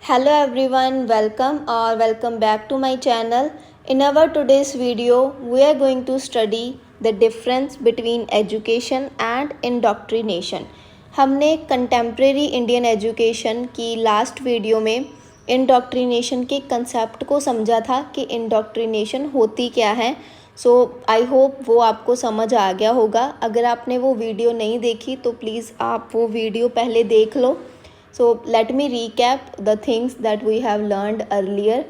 Hello everyone, welcome back to my channel. In our today's video, we are going to study the difference between education and indoctrination. हमने contemporary Indian education की last video में indoctrination के concept को समझा था कि indoctrination होती क्या है. सो आई होप वो आपको समझ आ गया होगा. अगर आपने वो वीडियो नहीं देखी तो प्लीज़ आप वो वीडियो पहले देख लो. So let me recap the things that we have learned earlier.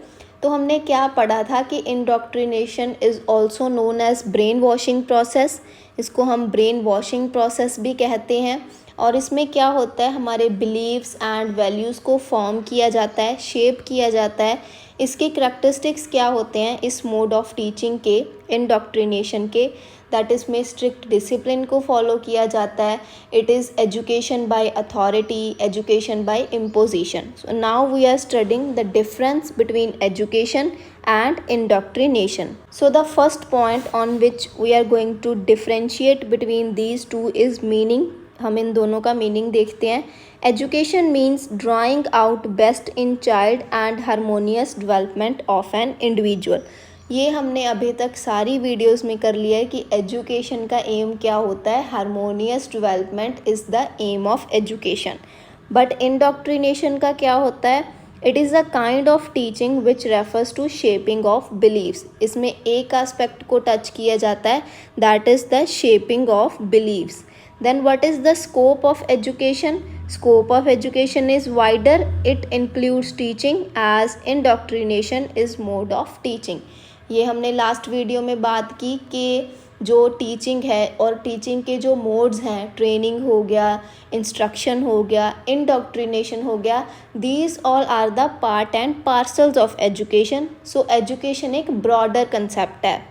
तो हमने क्या पढ़ा था कि indoctrination is also known as brain washing process. इसको हम ब्रेन वॉशिंग प्रोसेस भी कहते हैं. और इसमें क्या होता है, हमारे बिलीव्स एंड वैल्यूज़ को फॉर्म किया जाता है, शेप किया जाता है. इसके करैक्टरिस्टिक्स क्या होते हैं इस मोड ऑफ टीचिंग के, इंडोक्ट्रिनेशन के, दैट इसमें स्ट्रिक्ट डिसिप्लिन को फॉलो किया जाता है. It is education by authority, education by imposition. So now we are studying the difference between education and indoctrination. So the first point on which we are going to differentiate between these two is meaning. हम इन दोनों का meaning देखते हैं. Education means drawing out best in child and harmonious development of an individual. ये हमने अभी तक सारी वीडियोस में कर लिया है कि एजुकेशन का एम क्या होता है. Harmonious development is the aim of education. But indoctrination का क्या होता है, it is a kind of teaching which refers to shaping of beliefs. इसमें एक एस्पेक्ट को टच किया जाता है, that is the shaping of beliefs. Then what is the scope of education? Scope of education is wider. It includes teaching as indoctrination is mode of teaching. ये हमने last video में बात की कि जो टीचिंग है और टीचिंग के जो मोड्स हैं, ट्रेनिंग हो गया, इंस्ट्रक्शन हो गया, इंडोक्ट्रिनेशन हो गया, these all are the part and parcels of education. So education एक ब्रॉडर कंसेप्ट है.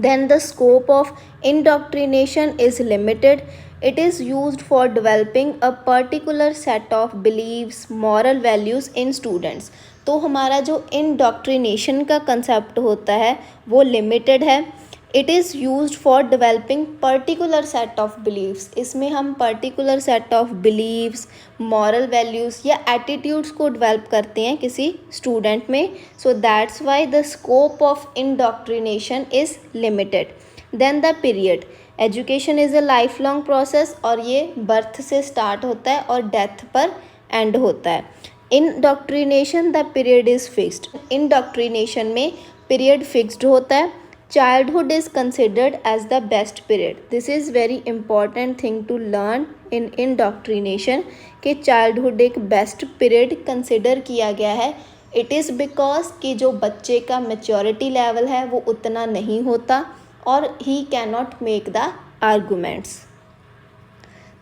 Then the scope of indoctrination is limited. It is used for developing a particular set of beliefs, moral values in students. तो हमारा जो indoctrination का concept होता है वो limited है. It is used for developing particular set of beliefs. इसमें हम particular set of beliefs, moral values या attitudes को develop करते हैं किसी student में. So that's why the scope of indoctrination is limited. Then the period. Education is a lifelong process और ये birth से start होता है और death पर end होता है. Indoctrination the period is fixed. Indoctrination में period fixed होता है. Childhood is considered as the best period. This is very important thing to learn in indoctrination कि childhood एक best period consider किया गया है. It is because कि जो बच्चे का maturity level है वो उतना नहीं होता और he cannot make the arguments.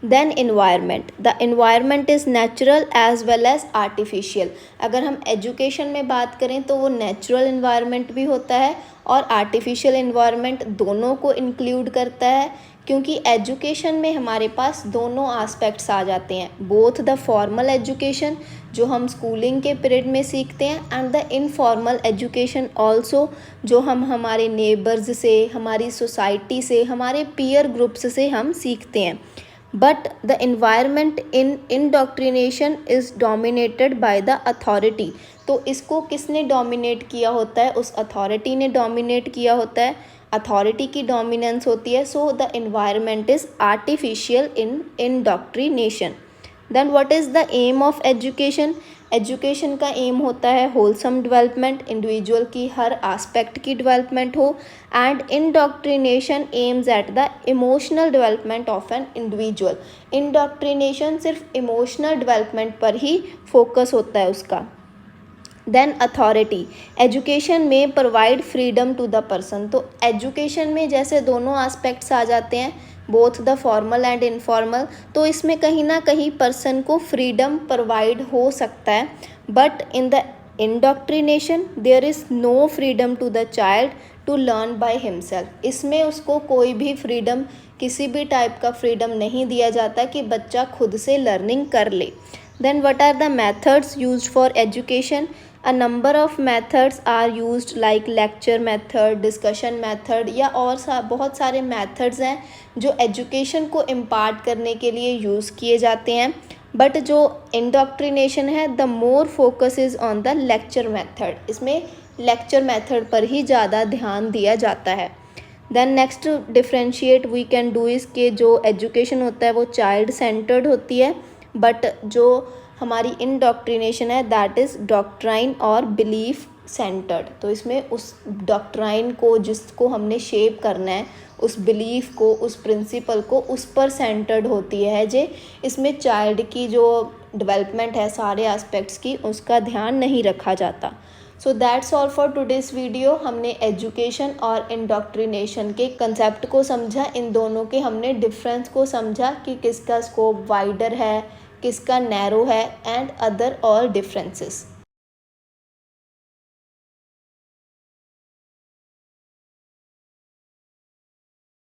Then environment. The environment is natural as well as artificial. अगर हम education में बात करें तो वो natural environment भी होता है और artificial environment दोनों को include करता है, क्योंकि education में हमारे पास दोनों aspects आ जाते हैं. Both the formal education जो हम schooling के period में सीखते हैं and the informal education also जो हम हमारे neighbors से, हमारी society से, हमारे peer groups से हम सीखते हैं. But the environment in indoctrination is dominated by the authority. तो इसको किसने डोमिनेट किया होता है, उस अथॉरिटी ने डोमिनेट किया होता है, अथॉरिटी की डोमिनेंस होती है. So the environment is artificial in indoctrination. Then what is the aim of education? Education का एम होता है होलसम डेवलपमेंट, इंडिविजुअल की हर एस्पेक्ट की डेवलपमेंट हो. And indoctrination aims at the emotional development of an individual. Indoctrination सिर्फ emotional development पर ही फोकस होता है उसका. Then authority. एजुकेशन में provide freedom to the person. तो एजुकेशन में जैसे दोनों एस्पेक्ट्स आ जाते हैं, both the formal and informal, तो इसमें कहीं ना कहीं पर्सन को फ्रीडम प्रोवाइड हो सकता है. But in the indoctrination there is no freedom to the child to learn by himself. इसमें उसको कोई भी फ्रीडम, किसी भी टाइप का फ्रीडम नहीं दिया जाता कि बच्चा खुद से लर्निंग कर ले. Then what are the methods used for education? A number of methods are used like lecture method, discussion method या और बहुत सारे methods हैं जो education को impart करने के लिए use किए जाते हैं. बट जो इंडोक्ट्रिनेशन है the more focus is on the lecture method, इसमें लेक्चर मेथड पर ही ज़्यादा ध्यान दिया जाता है। Then next differentiate we can do is के जो एजुकेशन होता है वो चाइल्ड सेंटर्ड होती है, बट जो हमारी इंडोक्ट्रिनेशन है दैट इज़ डॉक्ट्राइन और बिलीफ सेंटर्ड। तो इसमें उस डॉक्ट्राइन को जिसको हमने शेप करना है, उस बिलीफ को, उस प्रिंसिपल को, उस पर सेंटर्ड होती है जे इसमें चाइल्ड की जो डेवलपमेंट है सारे एस्पेक्ट्स की उसका ध्यान नहीं रखा जाता। So that's all for today's video. हमने एजुकेशन और इंडोक्ट्रिनेशन के कंसेप्ट को समझा, इन दोनों के हमने डिफरेंस को समझा कि किसका स्कोप वाइडर है, किसका नैरो है एंड अदर और डिफरेंसेस।